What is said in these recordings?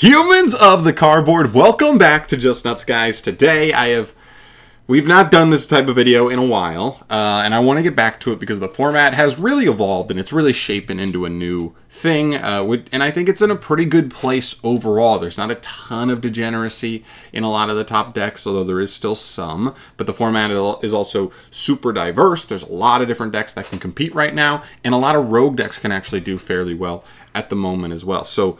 Humans of the cardboard, welcome back to Just Nuts, guys. Today we've not done this type of video in a while, and I want to get back to it because the format has really evolved and it's really shaping into a new thing, and I think it's in a pretty good place overall. There's not a ton of degeneracy in a lot of the top decks, although there is still some, but the format is also super diverse. There's a lot of different decks that can compete right now, and a lot of rogue decks can actually do fairly well at the moment as well. So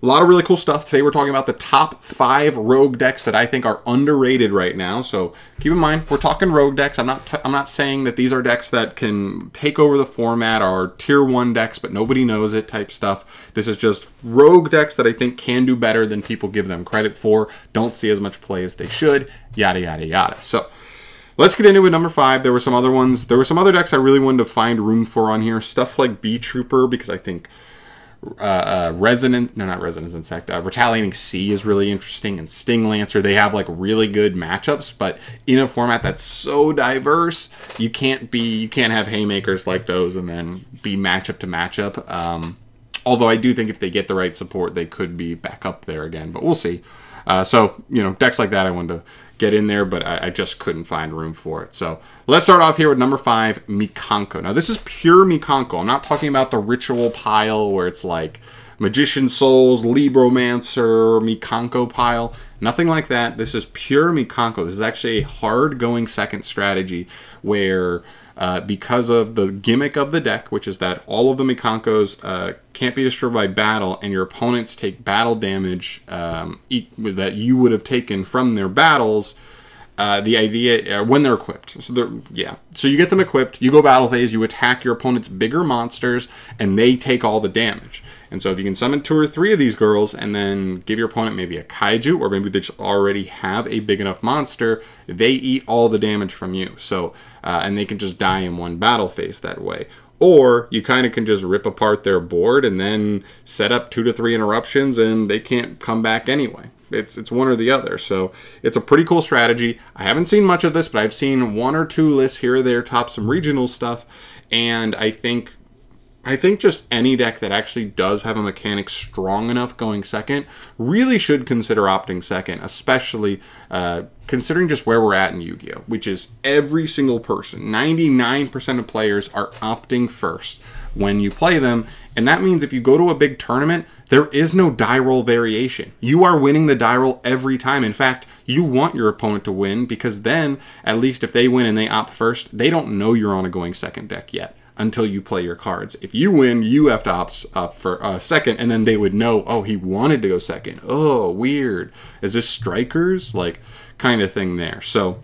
a lot of really cool stuff. Today we're talking about the top 5 rogue decks that I think are underrated right now. So keep in mind, we're talking rogue decks. I'm not saying that these are decks that can take over the format or tier 1 decks, but nobody knows it type stuff. This is just rogue decks that I think can do better than people give them credit for, don't see as much play as they should, yada, yada, yada. So let's get into it. Number 5. There were some other ones. There were some other decks I really wanted to find room for on here. Stuff like Bee Trooper, because I think Retaliating Sea is really interesting, and Sting Lancer. They have like really good matchups, but in a format that's so diverse, you can't have haymakers like those and then be matchup to matchup. Although I do think if they get the right support, they could be back up there again, but we'll see. So, you know, decks like that I wanted to get in there, but I just couldn't find room for it. So let's start off here with number 5, Mikonko. Now, this is pure Mikonko. I'm not talking about the ritual pile where it's like Magician Souls, Libromancer, Mikonko pile. Nothing like that. This is pure Mikonko. This is actually a hard-going second strategy where because of the gimmick of the deck, which is that all of the Mikonkos can't be destroyed by battle, and your opponents take battle damage that you would have taken from their battles. The idea when they're equipped, so you get them equipped. You go battle phase, you attack your opponent's bigger monsters, and they take all the damage. And so if you can summon 2 or 3 of these girls, and then give your opponent maybe a kaiju, or maybe they just already have a big enough monster, they eat all the damage from you. So and they can just die in one battle phase that way. Or you kind of can just rip apart their board and then set up 2 to 3 interruptions, and they can't come back anyway. It's one or the other. So it's a pretty cool strategy. I haven't seen much of this, but I've seen 1 or 2 lists here or there top some regional stuff, and I think just any deck that actually does have a mechanic strong enough going second really should consider opting second, especially considering just where we're at in Yu-Gi-Oh!, which is every single person, 99% of players are opting first when you play them, and that means if you go to a big tournament, there is no die roll variation. You are winning the die roll every time. In fact, you want your opponent to win, because then, at least if they win and they opt first, they don't know you're on a going second deck yet until you play your cards. If you win, you have to opt for second, and then they would know, oh, he wanted to go second. Oh, weird. Is this strikers? Like, kind of thing there. So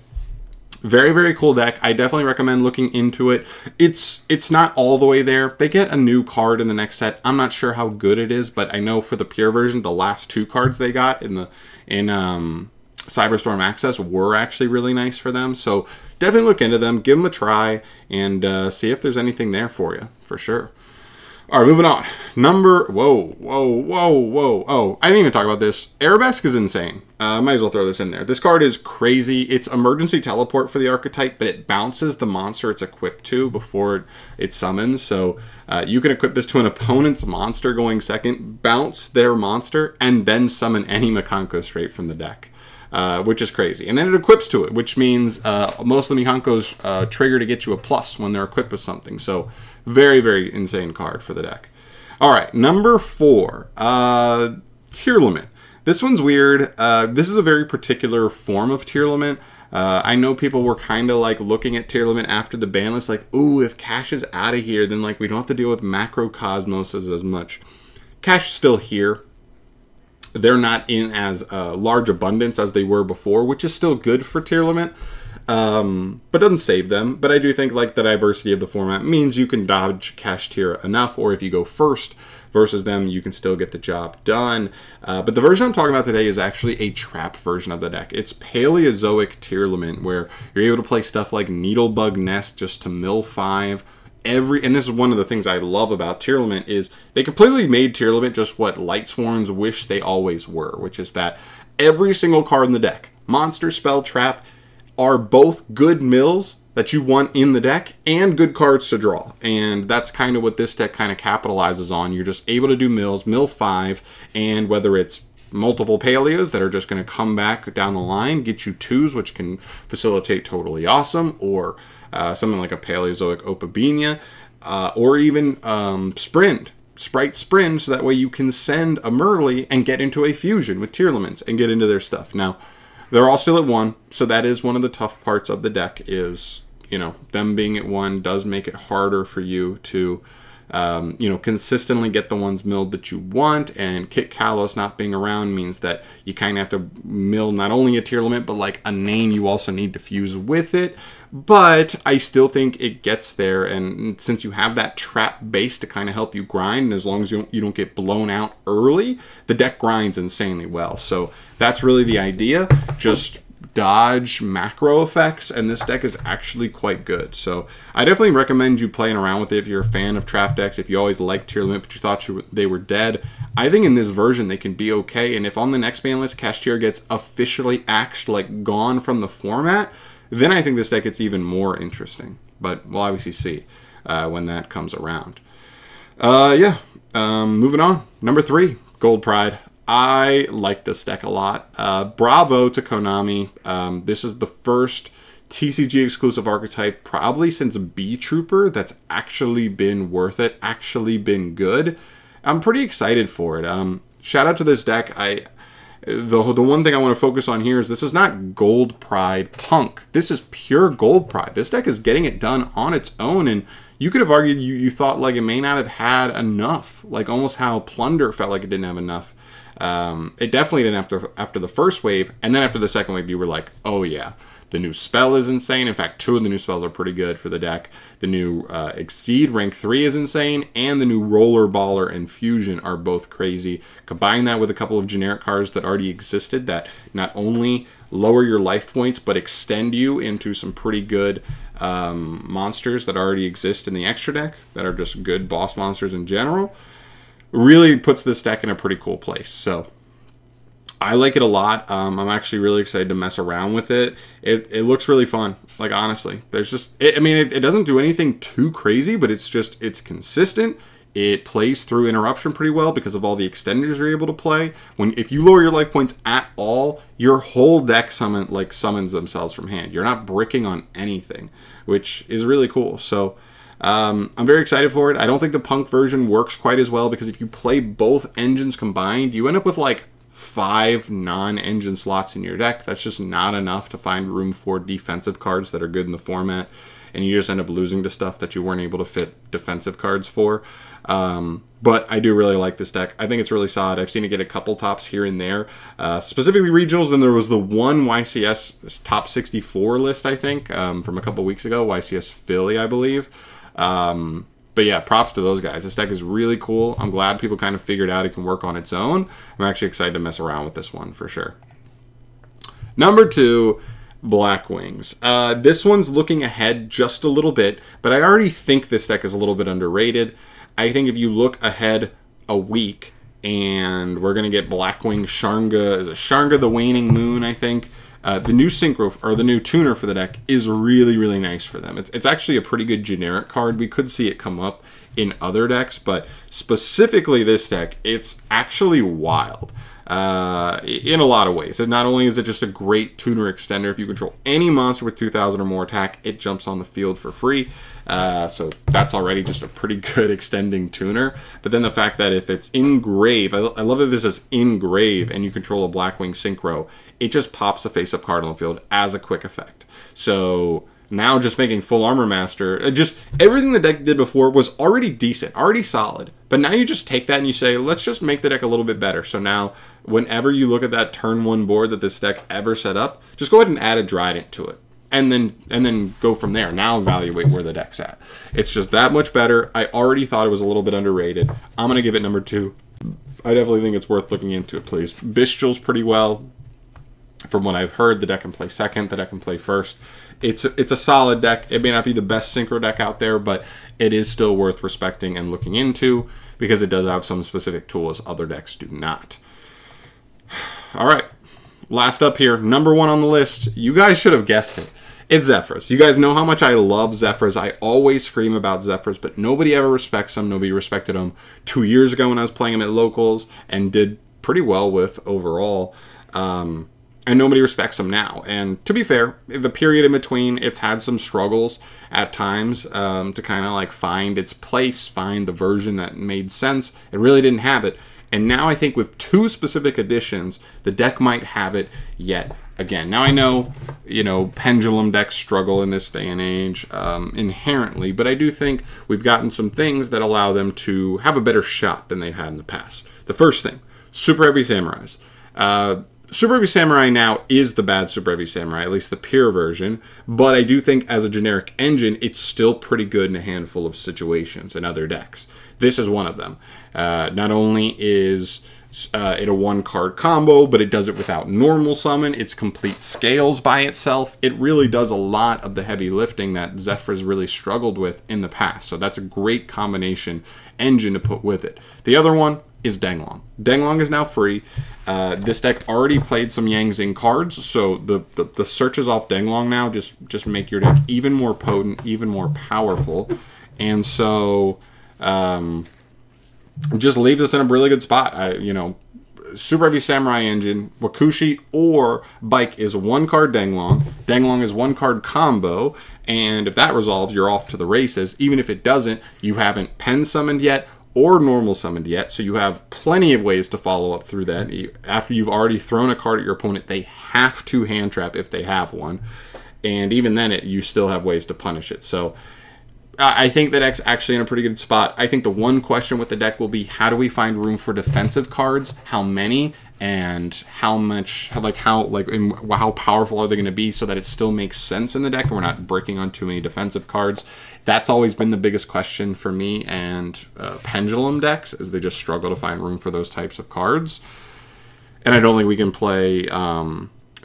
very, very cool deck. I definitely recommend looking into it. It's not all the way there. They get a new card in the next set. I'm not sure how good it is, but I know for the pure version, the last 2 cards they got in Cyberstorm Access were actually really nice for them. So definitely look into them, give them a try, and see if there's anything there for you, for sure. All right, moving on. Whoa. Oh, I didn't even talk about this. Arabesque is insane. Might as well throw this in there. This card is crazy. It's emergency teleport for the archetype, but it bounces the monster it's equipped to before it summons. So you can equip this to an opponent's monster going second, bounce their monster, and then summon any Mikonko straight from the deck. Which is crazy. And then it equips to it, which means most of the Mikonkos trigger to get you a plus when they're equipped with something. So very, very insane card for the deck. All right, number 4, Tier Limit. This one's weird. This is a very particular form of Tier Limit. I know people were kind of like looking at Tier Limit after the ban list, like, ooh, if Cash is out of here, then like we don't have to deal with Macrocosmoses as much. Cash is still here. They're not in as large abundance as they were before, which is still good for Tier Limit, but doesn't save them. But I do think like the diversity of the format means you can dodge Cash tier enough, or if you go first versus them, you can still get the job done. But the version I'm talking about today is actually a trap version of the deck. It's Paleozoic Tier Limit, where you're able to play stuff like Needlebug Nest just to mill 5. And this is one of the things I love about Tier Limit, is they completely made Tier Limit just what Light Swarms wish they always were, which is that every single card in the deck, monster, spell, trap, are both good mills that you want in the deck and good cards to draw. And that's kind of what this deck kind of capitalizes on. You're just able to do mills, mill 5, and whether it's multiple paleos that are just going to come back down the line, get you 2s, which can facilitate totally awesome, or something like a Paleozoic Opabinia, or even Sprite Sprint, so that way you can send a Merly and get into a fusion with Tearlaments and get into their stuff. Now, they're all still at 1, so that is one of the tough parts of the deck is, you know, them being at 1 does make it harder for you to you know, consistently get the ones milled that you want, and Kit Kalos not being around means that you kind of have to mill not only a Tearlament, but like a name you also need to fuse with it. But I still think it gets there, and since you have that trap base to kind of help you grind, and as long as you don't get blown out early, the deck grinds insanely well. So that's really the idea. Just dodge macro effects, and this deck is actually quite good. So I definitely recommend you playing around with it if you're a fan of trap decks. If you always liked Tearlament but you thought they were dead, I think in this version they can be okay. And if on the next ban list Kashtira gets officially axed, like gone from the format, then I think this deck gets even more interesting. But we'll obviously see when that comes around. Moving on. Number 3, Gold Pride. I like this deck a lot. Bravo to Konami. This is the first TCG exclusive archetype probably since B Trooper that's actually been worth it, actually been good. I'm pretty excited for it. Shout out to this deck. The one thing I want to focus on here is this is not Gold Pride Punk. This is pure Gold Pride. This deck is getting it done on its own, and you could have argued you thought like it may not have had enough, like almost how Plunder felt like it didn't have enough. It definitely didn't after the first wave, and then after the second wave you were like, oh yeah, the new spell is insane. In fact, 2 of the new spells are pretty good for the deck. The new Exceed rank 3 is insane, and the new Roller Baller and Fusion are both crazy. Combine that with a couple of generic cards that already existed that not only lower your life points but extend you into some pretty good monsters that already exist in the extra deck that are just good boss monsters in general. Really puts this deck in a pretty cool place. So I like it a lot. I'm actually really excited to mess around with it. It looks really fun. Like, honestly, there's just, it doesn't do anything too crazy, but it's consistent. It plays through interruption pretty well because of all the extenders you're able to play. If you lower your life points at all, your whole deck summons themselves from hand. You're not bricking on anything, which is really cool. So I'm very excited for it. I don't think the Punk version works quite as well because if you play both engines combined, you end up with like 5 non-engine slots in your deck. That's just not enough to find room for defensive cards that are good in the format, and you just end up losing to stuff that you weren't able to fit defensive cards for. But I do really like this deck. I think it's really solid. I've seen it get a couple tops here and there, specifically regionals. Then there was the one YCS top 64 list, I think, from a couple weeks ago, YCS Philly, I believe. But yeah, props to those guys. This deck is really cool. I'm glad people kind of figured out it can work on its own. I'm actually excited to mess around with this one for sure. Number 2, Black Wings. This one's looking ahead just a little bit, but I already think this deck is a little bit underrated. I think if you look ahead a week, and we're going to get Blackwing Sharnga. Is it Sharnga the Waning Moon, I think? The new synchro, or the new tuner for the deck is really, really nice for them. It's actually a pretty good generic card. We could see it come up in other decks, but specifically this deck, it's actually wild in a lot of ways. And not only is it just a great tuner extender, if you control any monster with 2,000 or more attack, it jumps on the field for free. So that's already just a pretty good extending tuner. But then the fact that if it's in grave, I love that this is in grave and you control a Blackwing Synchro, it just pops a face-up card on the field as a quick effect. So now just making Full Armor Master, just everything the deck did before was already decent, already solid. But now you just take that and you say, let's just make the deck a little bit better. So now whenever you look at that turn 1 board that this deck ever set up, just go ahead and add a Trident to it. And then go from there. Now evaluate where the deck's at. It's just that much better. I already thought it was a little bit underrated. I'm going to give it number 2. I definitely think it's worth looking into. It plays Bestials pretty well. From what I've heard, the deck can play second, the deck can play first. It's a solid deck. It may not be the best synchro deck out there, but it is still worth respecting and looking into because it does have some specific tools other decks do not. All right. Last up here, number 1 on the list. You guys should have guessed it. It's Zephyrs. You guys know how much I love Zephyrs. I always scream about Zephyrs, but nobody ever respects them. Nobody respected them 2 years ago when I was playing them at locals and did pretty well with overall. And nobody respects them now. And to be fair, the period in between, it's had some struggles at times to kind of like find its place, find the version that made sense. It really didn't have it. And now I think with 2 specific additions, the deck might have it yet again. Now I know, you know, pendulum decks struggle in this day and age inherently, but I do think we've gotten some things that allow them to have a better shot than they've had in the past. The first thing, Super Heavy Samurais. Super Heavy Samurai now is the bad Super Heavy Samurai, at least the pure version, but I do think as a generic engine, it's still pretty good in a handful of situations in other decks. This is one of them. Not only is it a 1-card combo, but it does it without normal summon. It's complete scales by itself. It really does a lot of the heavy lifting that Zephyrs really struggled with in the past. So that's a great combination engine to put with it. The other one is Denglong. Denglong is now free. This deck already played some Yang Zing cards, so the searches off Denglong now just make your deck even more potent, even more powerful, and so just leaves us in a really good spot. You know, Super Heavy Samurai engine, Wakushi or Bike is a 1-card Denglong. Denglong is 1-card combo, and if that resolves, you're off to the races. Even if it doesn't, you haven't pen summoned yet or normal summoned yet, so you have plenty of ways to follow up through that. After you've already thrown a card at your opponent, they have to hand trap if they have one, and even then you still have ways to punish it. So I think that deck's actually in a pretty good spot. I think the one question with the deck will be, how do we find room for defensive cards? How many? And how much, how powerful are they going to be so that it still makes sense in the deck and we're not breaking on too many defensive cards? That's always been the biggest question for me and Pendulum decks, is they just struggle to find room for those types of cards. And I don't think we can play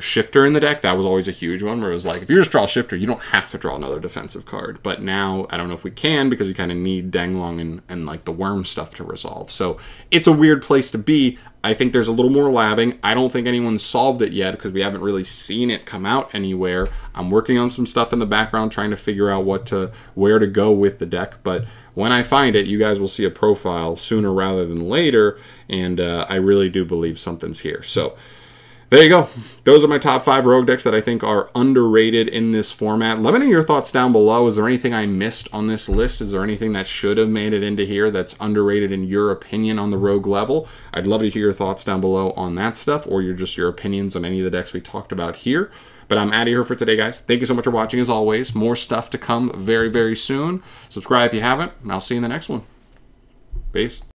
Shifter in the deck. That was always a huge one where it was like, if you just draw Shifter, you don't have to draw another defensive card. But now I don't know if we can, because you kind of need Denglong and like the worm stuff to resolve. So it's a weird place to be. I think there's a little more labbing. I don't think anyone's solved it yet because we haven't really seen it come out anywhere. I'm working on some stuff in the background trying to figure out where to go with the deck. But when I find it, you guys will see a profile sooner rather than later. And I really do believe something's here. So there you go. Those are my top 5 rogue decks that I think are underrated in this format. Let me know your thoughts down below. Is there anything I missed on this list? Is there anything that should have made it into here that's underrated in your opinion on the rogue level? I'd love to hear your thoughts down below on that stuff, or your opinions on any of the decks we talked about here. But I'm out of here for today, guys. Thank you so much for watching, as always. More stuff to come very, very soon. Subscribe if you haven't, and I'll see you in the next one. Peace.